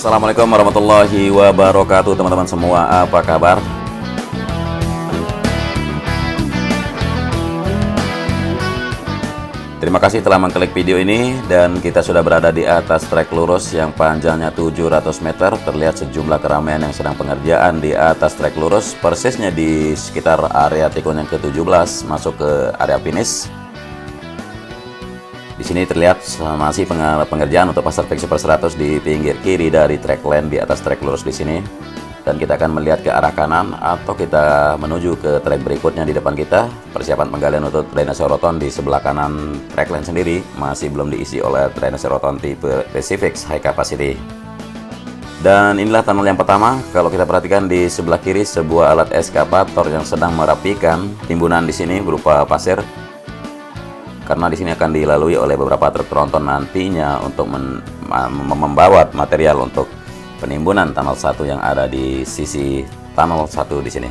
Assalamualaikum warahmatullahi wabarakatuh, teman-teman semua, apa kabar? Terima kasih telah mengklik video ini, dan kita sudah berada di atas trek lurus yang panjangnya 700 meter. Terlihat sejumlah keramaian yang sedang pengerjaan di atas trek lurus, persisnya di sekitar area tikungan yang ke-17 masuk ke area finish. Di sini terlihat masih pengerjaan untuk pasar fix Super 100 di pinggir kiri dari trek lane di atas trek lurus di sini. Dan kita akan melihat ke arah kanan atau kita menuju ke trek berikutnya di depan kita. Persiapan penggalian untuk drainase roton di sebelah kanan trek lane sendiri masih belum diisi oleh drainase roton tipe Pacific High Capacity. Dan inilah tunnel yang pertama. Kalau kita perhatikan di sebelah kiri sebuah alat eskavator yang sedang merapikan timbunan di sini berupa pasir. Karena di sini akan dilalui oleh beberapa truk tronton nantinya untuk membawa material untuk penimbunan tunnel 1 yang ada di sisi tunnel 1 di sini.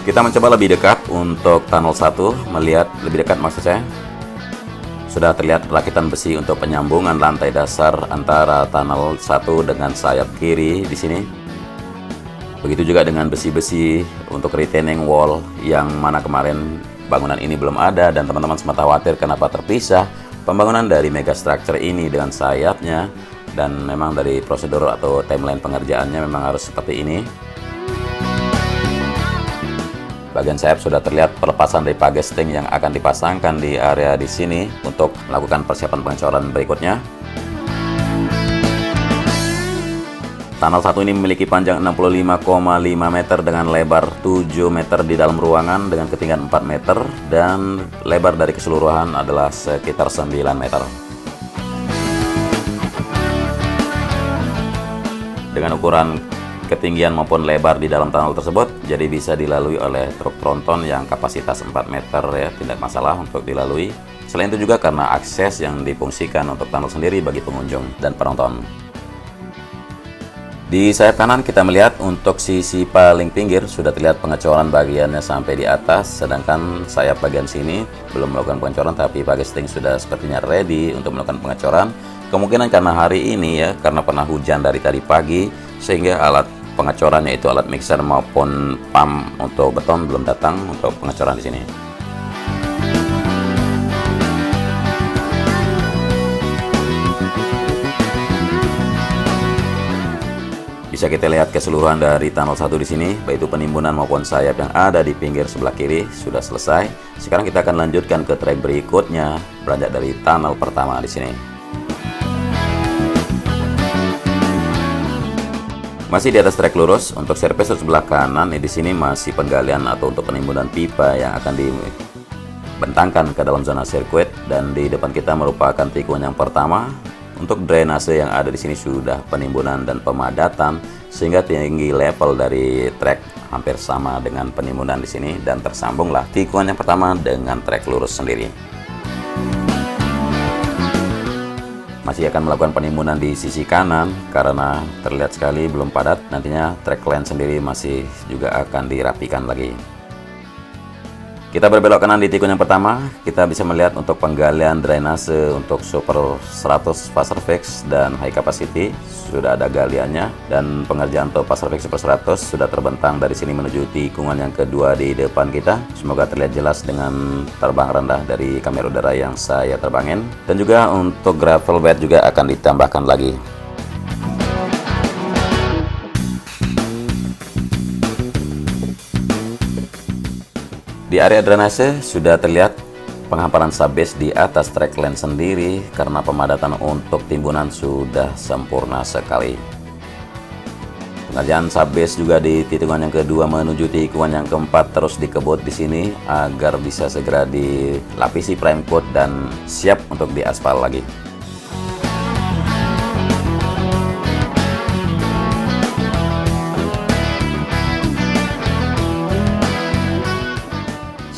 Kita mencoba lebih dekat untuk tunnel 1, melihat lebih dekat maksud saya. Sudah terlihat rakitan besi untuk penyambungan lantai dasar antara tunnel 1 dengan sayap kiri di sini. Begitu juga dengan besi-besi untuk retaining wall yang mana kemarin bangunan ini belum ada, dan teman-teman sempat khawatir kenapa terpisah pembangunan dari mega structure ini dengan sayapnya. Dan memang dari prosedur atau timeline pengerjaannya memang harus seperti ini. Bagian sayap sudah terlihat pelepasan dari pagesting yang akan dipasangkan di area di sini untuk melakukan persiapan pengecoran berikutnya. Tunnel 1 ini memiliki panjang 65,5 meter dengan lebar 7 meter di dalam ruangan dengan ketinggian 4 meter, dan lebar dari keseluruhan adalah sekitar 9 meter. Dengan ukuran ketinggian maupun lebar di dalam tunnel tersebut, jadi bisa dilalui oleh truk tronton yang kapasitas 4 meter ya, tidak masalah untuk dilalui. Selain itu juga karena akses yang difungsikan untuk tunnel sendiri bagi pengunjung dan penonton. Di sayap kanan kita melihat untuk sisi paling pinggir sudah terlihat pengecoran bagiannya sampai di atas, sedangkan sayap bagian sini belum melakukan pengecoran, tapi pagesting sudah sepertinya ready untuk melakukan pengecoran. Kemungkinan karena hari ini ya, karena pernah hujan dari tadi pagi, sehingga alat pengecorannya itu alat mixer maupun pump untuk beton belum datang untuk pengecoran di sini. Bisa kita lihat keseluruhan dari tunnel 1 di sini, baik itu penimbunan maupun sayap yang ada di pinggir sebelah kiri sudah selesai. Sekarang kita akan lanjutkan ke trek berikutnya, beranjak dari tunnel pertama di sini. Masih di atas trek lurus, untuk surface sebelah kanan di sini masih penggalian atau untuk penimbunan pipa yang akan dibentangkan ke dalam zona sirkuit, dan di depan kita merupakan tikungan yang pertama. Untuk drainase yang ada di sini sudah penimbunan dan pemadatan, sehingga tinggi level dari trek hampir sama dengan penimbunan di sini, dan tersambunglah tikungan yang pertama dengan trek lurus sendiri. Masih akan melakukan penimbunan di sisi kanan karena terlihat sekali belum padat. Nantinya trek lane sendiri masih juga akan dirapikan lagi. Kita berbelok kanan di tikungan yang pertama, kita bisa melihat untuk penggalian drainase untuk Super 100 passer fix dan high capacity sudah ada galiannya, dan pengerjaan untuk passer fix Super 100 sudah terbentang dari sini menuju tikungan yang kedua di depan kita. Semoga terlihat jelas dengan terbang rendah dari kamera udara yang saya terbangin, dan juga untuk gravel bed juga akan ditambahkan lagi. Di area drainase sudah terlihat penghamparan subbase di atas trek lane sendiri karena pemadatan untuk timbunan sudah sempurna sekali. Pengerjaan subbase juga di tikungan yang kedua menuju tikungan yang keempat terus dikebut di sini agar bisa segera dilapisi prime coat dan siap untuk diaspal lagi.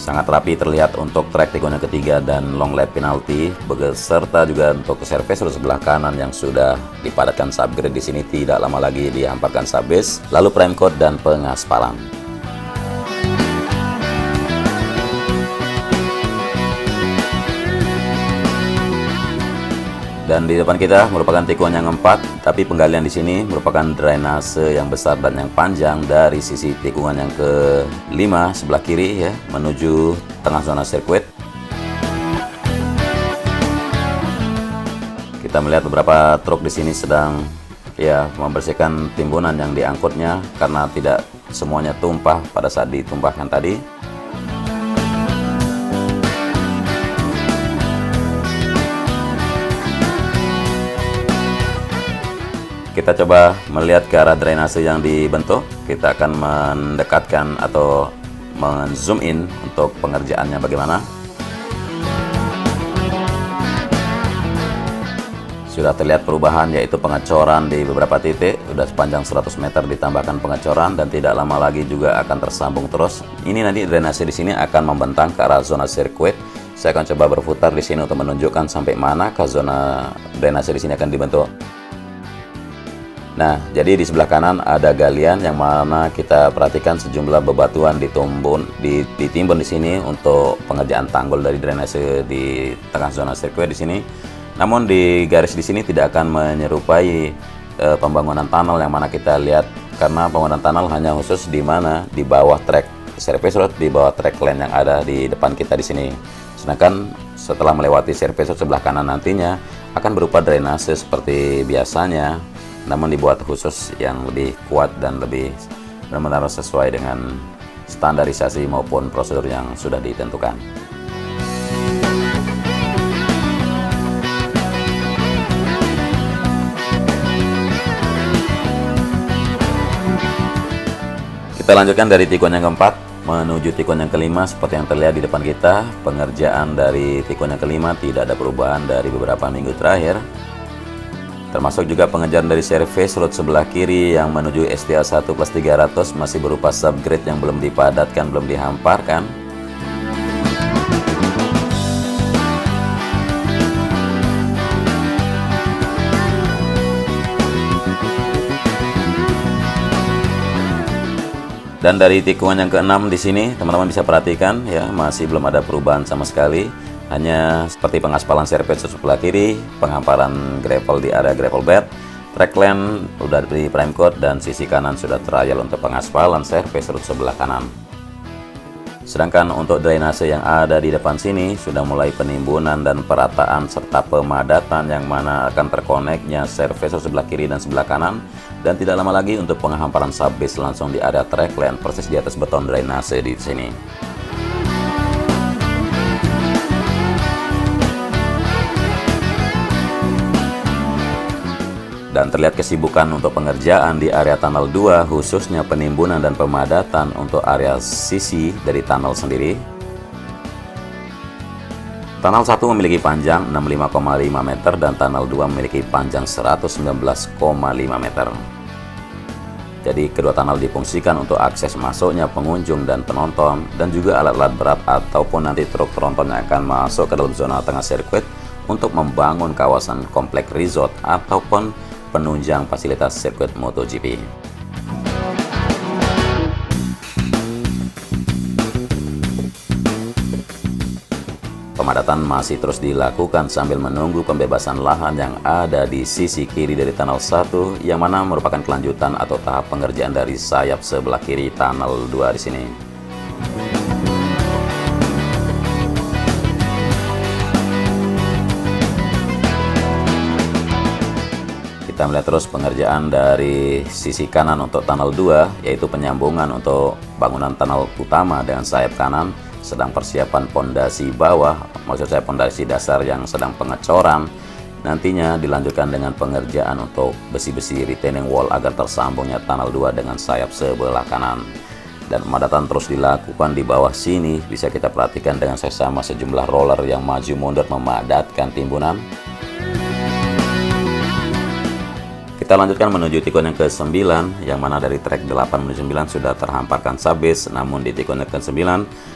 Sangat rapi terlihat untuk trek tikungan ketiga dan long lap penalty, beserta juga untuk surface sebelah kanan yang sudah dipadatkan subgrade di sini tidak lama lagi dihamparkan subbase, lalu prime coat dan pengaspalan. Dan di depan kita merupakan tikungan yang 4, tapi penggalian di sini merupakan drainase yang besar dan yang panjang dari sisi tikungan yang ke-5 sebelah kiri ya, menuju tengah zona sirkuit. Kita melihat beberapa truk di sini sedang ya membersihkan timbunan yang diangkutnya karena tidak semuanya tumpah pada saat ditumpahkan tadi. Kita coba melihat ke arah drainase yang dibentuk. Kita akan mendekatkan atau men-zoom in untuk pengerjaannya bagaimana. Sudah terlihat perubahan, yaitu pengecoran di beberapa titik. Sudah sepanjang 100 meter ditambahkan pengecoran dan tidak lama lagi juga akan tersambung terus. Ini nanti drainase di sini akan membentang ke arah zona sirkuit. Saya akan coba berputar di sini untuk menunjukkan sampai mana ke zona drainase di sini akan dibentuk. Nah, jadi di sebelah kanan ada galian yang mana kita perhatikan sejumlah bebatuan ditimbun di sini untuk pengerjaan tanggul dari drainase di tengah zona sirkuit di sini. Namun di garis di sini tidak akan menyerupai pembangunan tunnel yang mana kita lihat, karena pembangunan tunnel hanya khusus di mana di bawah trek service road, di bawah trek lane yang ada di depan kita di sini. Sedangkan setelah melewati service road sebelah kanan nantinya akan berupa drainase seperti biasanya, namun dibuat khusus yang lebih kuat dan lebih benar-benar sesuai dengan standarisasi maupun prosedur yang sudah ditentukan. Kita lanjutkan dari tikungan yang keempat menuju tikungan yang kelima. Seperti yang terlihat di depan kita, pengerjaan dari tikungan yang kelima tidak ada perubahan dari beberapa minggu terakhir. Termasuk juga pengerjaan dari service road sebelah kiri yang menuju STA 1+300 masih berupa subgrade yang belum dipadatkan, belum dihamparkan. Dan dari tikungan yang ke-6 di sini, teman-teman bisa perhatikan ya, masih belum ada perubahan sama sekali. Hanya seperti pengaspalan service sebelah kiri, penghamparan gravel di area gravel bed, track lane udah di prime coat, dan sisi kanan sudah trial untuk pengaspalan service road sebelah kanan. Sedangkan untuk drainase yang ada di depan sini sudah mulai penimbunan dan perataan serta pemadatan yang mana akan terkoneknya service road sebelah kiri dan sebelah kanan, dan tidak lama lagi untuk penghamparan subbase langsung di area track lane persis di atas beton drainase di sini. Dan terlihat kesibukan untuk pengerjaan di area tunnel 2, khususnya penimbunan dan pemadatan untuk area sisi dari tunnel sendiri. Tunnel 1 memiliki panjang 65,5 meter dan tunnel 2 memiliki panjang 119,5 meter. Jadi kedua tunnel difungsikan untuk akses masuknya pengunjung dan penonton, dan juga alat-alat berat ataupun nanti truk tronton yang akan masuk ke dalam zona tengah sirkuit untuk membangun kawasan komplek resort ataupun penunjang fasilitas sirkuit MotoGP. Pemadatan masih terus dilakukan sambil menunggu pembebasan lahan yang ada di sisi kiri dari tunnel 1, yang mana merupakan kelanjutan atau tahap pengerjaan dari sayap sebelah kiri tunnel 2 di sini. Kita melihat terus pengerjaan dari sisi kanan untuk tunnel 2, yaitu penyambungan untuk bangunan tunnel utama dengan sayap kanan, sedang persiapan pondasi bawah, maksud saya pondasi dasar yang sedang pengecoran. Nantinya dilanjutkan dengan pengerjaan untuk besi-besi retaining wall agar tersambungnya tunnel 2 dengan sayap sebelah kanan. Dan pemadatan terus dilakukan di bawah sini, bisa kita perhatikan dengan seksama sejumlah roller yang maju mundur memadatkan timbunan. Kita lanjutkan menuju tikungan yang ke-9, yang mana dari trek 8 menuju 9 sudah terhamparkan subbase, namun di tikungan yang ke-9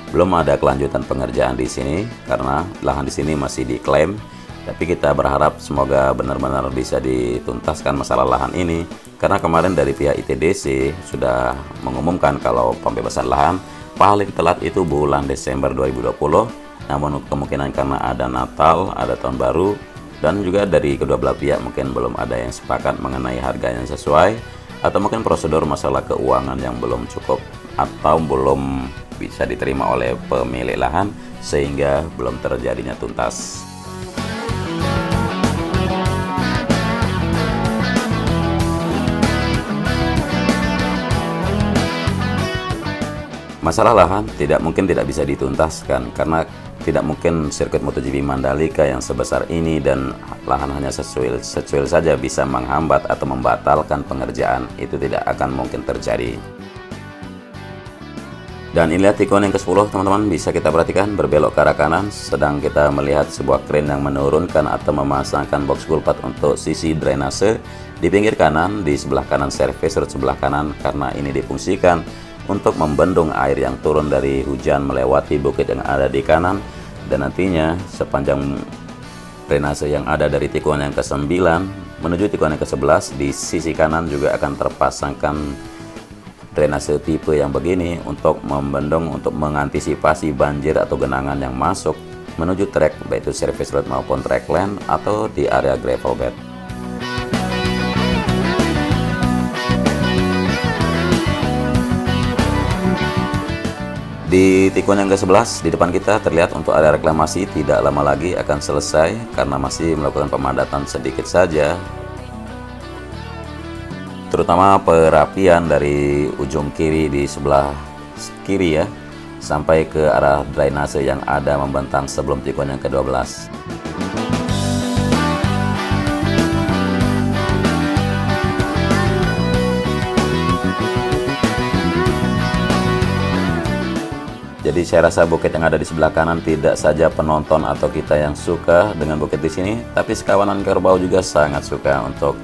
belum ada kelanjutan pengerjaan di sini karena lahan di sini masih diklaim. Tapi kita berharap semoga benar-benar bisa dituntaskan masalah lahan ini, karena kemarin dari pihak ITDC sudah mengumumkan kalau pembebasan lahan paling telat itu bulan Desember 2020. Namun kemungkinan karena ada Natal, ada tahun baru, Dan juga dari kedua belah pihak mungkin belum ada yang sepakat mengenai harga yang sesuai, atau mungkin prosedur masalah keuangan yang belum cukup atau belum bisa diterima oleh pemilik lahan sehingga belum terjadinya tuntas. Masalah lahan tidak bisa dituntaskan karena tidak mungkin sirkuit MotoGP Mandalika yang sebesar ini dan lahan hanya secuil saja bisa menghambat atau membatalkan pengerjaan. Itu tidak akan mungkin terjadi. Dan inilah tikungan yang ke-10 teman-teman, bisa kita perhatikan berbelok ke arah kanan, sedang kita melihat sebuah kren yang menurunkan atau memasangkan box kulpat untuk sisi drainase di pinggir kanan, di sebelah kanan service road sebelah kanan, karena ini difungsikan untuk membendung air yang turun dari hujan melewati bukit yang ada di kanan, dan nantinya sepanjang drainase yang ada dari tikungan yang ke-9 menuju tikungan yang ke-11 di sisi kanan juga akan terpasangkan drainase tipe yang begini untuk membendung, untuk mengantisipasi banjir atau genangan yang masuk menuju trek, baik itu service road maupun track land atau di area gravel bed. Di tikungan yang ke-11 di depan kita terlihat untuk area reklamasi tidak lama lagi akan selesai karena masih melakukan pemadatan sedikit saja, terutama perapian dari ujung kiri di sebelah kiri ya, sampai ke arah drainase yang ada membentang sebelum tikungan yang ke-12. Jadi saya rasa bukit yang ada di sebelah kanan tidak saja penonton atau kita yang suka dengan bukit di sini, tapi sekawanan kerbau juga sangat suka untuk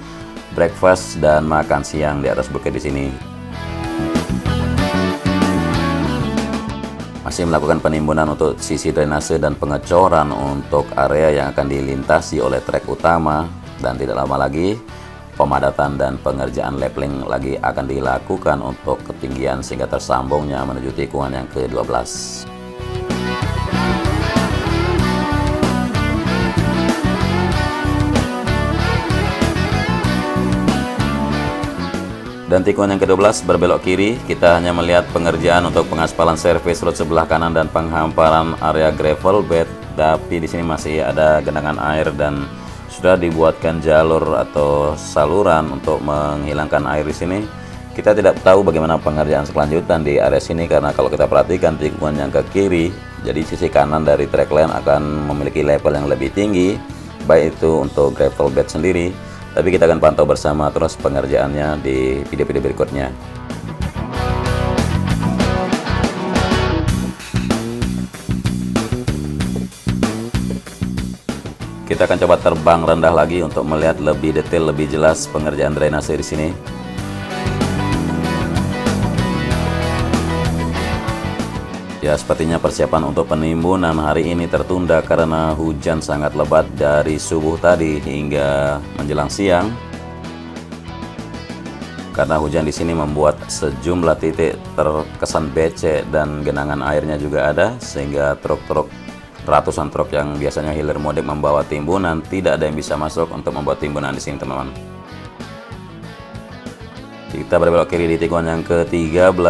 breakfast dan makan siang di atas bukit di sini. Masih melakukan penimbunan untuk sisi drainase dan pengecoran untuk area yang akan dilintasi oleh trek utama, dan tidak lama lagi pemadatan dan pengerjaan leveling lagi akan dilakukan untuk ketinggian sehingga tersambungnya menuju tikungan yang ke-12. Dan tikungan yang ke-12 berbelok kiri, kita hanya melihat pengerjaan untuk pengaspalan service road sebelah kanan dan penghamparan area gravel bed, tapi di sini masih ada genangan air dan sudah dibuatkan jalur atau saluran untuk menghilangkan air di sini. Kita tidak tahu bagaimana pengerjaan selanjutan di area sini karena kalau kita perhatikan tikungan yang ke kiri, jadi sisi kanan dari track line akan memiliki level yang lebih tinggi, baik itu untuk gravel bed sendiri. Tapi kita akan pantau bersama terus pengerjaannya di video-video berikutnya. Kita akan coba terbang rendah lagi untuk melihat lebih detail, lebih jelas pengerjaan drainase di sini. Ya, sepertinya persiapan untuk penimbunan hari ini tertunda karena hujan sangat lebat dari subuh tadi hingga menjelang siang. Karena hujan di sini membuat sejumlah titik terkesan becek dan genangan airnya juga ada, sehingga ratusan truk yang biasanya hilir mudik membawa timbunan tidak ada yang bisa masuk untuk membuat timbunan di sini, teman-teman. Kita berbelok kiri di tikungan yang ke-13.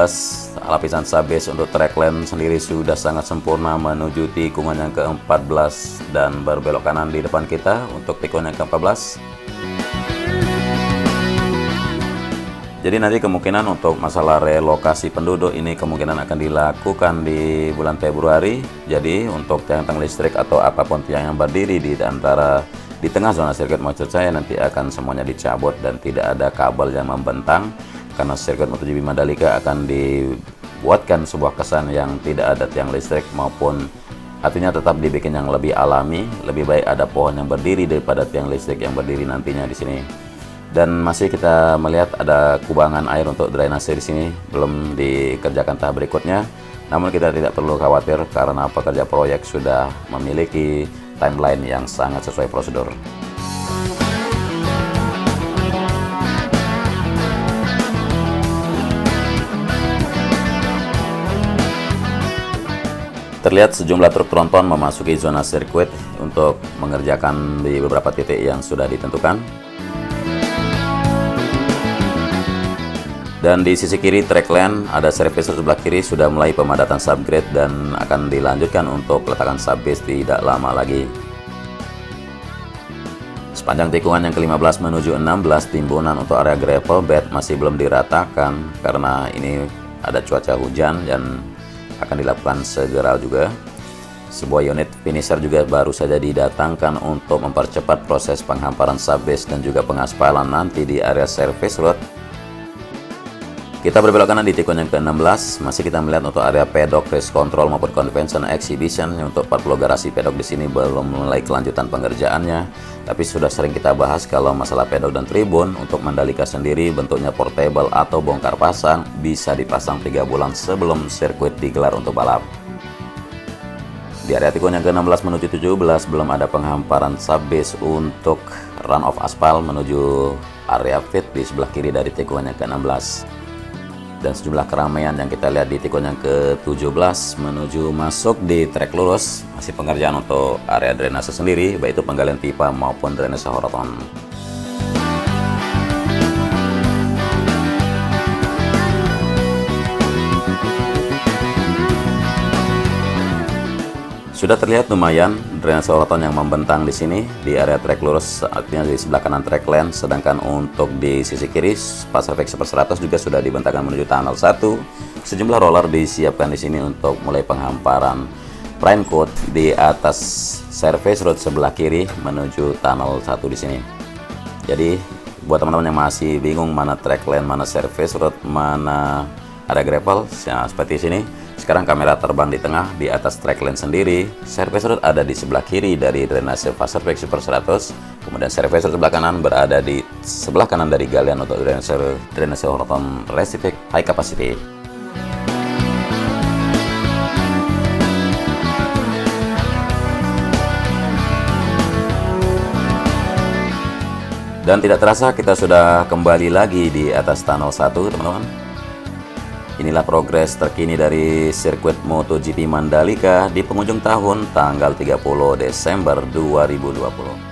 Lapisan sabes untuk track lane sendiri sudah sangat sempurna menuju tikungan yang ke-14 dan berbelok kanan di depan kita untuk tikungan yang ke-14. Jadi nanti kemungkinan untuk masalah relokasi penduduk ini kemungkinan akan dilakukan di bulan Februari. Jadi untuk tiang-tiang listrik atau apapun tiang yang berdiri di tengah zona sirkuit Mojocaya nanti akan semuanya dicabut dan tidak ada kabel yang membentang, karena sirkuit MotoGP Mandalika akan dibuatkan sebuah kesan yang tidak ada tiang listrik maupun artinya tetap dibikin yang lebih alami. Lebih baik ada pohon yang berdiri daripada tiang listrik yang berdiri nantinya di sini. Dan masih kita melihat ada kubangan air untuk drainase di sini belum dikerjakan tahap berikutnya. Namun kita tidak perlu khawatir karena pekerja proyek sudah memiliki timeline yang sangat sesuai prosedur. Terlihat sejumlah truk tronton memasuki zona sirkuit untuk mengerjakan di beberapa titik yang sudah ditentukan. Dan di sisi kiri track lane ada service sebelah kiri sudah mulai pemadatan subgrade dan akan dilanjutkan untuk peletakan subbase tidak lama lagi. Sepanjang tikungan yang ke-15 menuju 16, timbunan untuk area gravel bed masih belum diratakan karena ini ada cuaca hujan dan akan dilakukan segera juga. Sebuah unit finisher juga baru saja didatangkan untuk mempercepat proses penghamparan subbase dan juga pengaspalan nanti di area service road. Kita berbelok kanan di tikungan yang ke-16, masih kita melihat untuk area pedok, race control maupun convention exhibition. Untuk 40 garasi pedok di sini belum mulai kelanjutan pengerjaannya, tapi sudah sering kita bahas kalau masalah pedok dan tribun. Untuk Mandalika sendiri bentuknya portable atau bongkar pasang, bisa dipasang 3 bulan sebelum sirkuit digelar untuk balap. Di area tikungan yang ke-16 menuju 17 belum ada penghamparan subbase untuk run off aspal menuju area pit di sebelah kiri dari tikungan yang ke-16. Dan sejumlah keramaian yang kita lihat di tikungan yang ke-17 menuju masuk di trek lurus, masih pengerjaan untuk area drainase sendiri, baik itu penggalian pipa maupun drainase horizontal. Sudah terlihat lumayan drainase horizontal yang membentang di sini di area trek lurus, artinya di sebelah kanan track lane, sedangkan untuk di sisi kiri Pasar Fix Super 100 juga sudah dibentangkan menuju tunnel 1. Sejumlah roller disiapkan di sini untuk mulai penghamparan prime coat di atas service road sebelah kiri menuju tunnel 1 di sini. Jadi buat teman-teman yang masih bingung mana track lane, mana service road, mana ada gravel, ya, seperti sini. Sekarang kamera terbang di tengah di atas track lane sendiri. Service road ada di sebelah kiri dari drainase Pasar Fix Super 100. Kemudian service road sebelah kanan berada di sebelah kanan dari galian untuk drainase horizontal Pacific high capacity. Dan tidak terasa kita sudah kembali lagi di atas tunnel 1, teman-teman. Inilah progres terkini dari sirkuit MotoGP Mandalika di penghujung tahun tanggal 30 Desember 2020.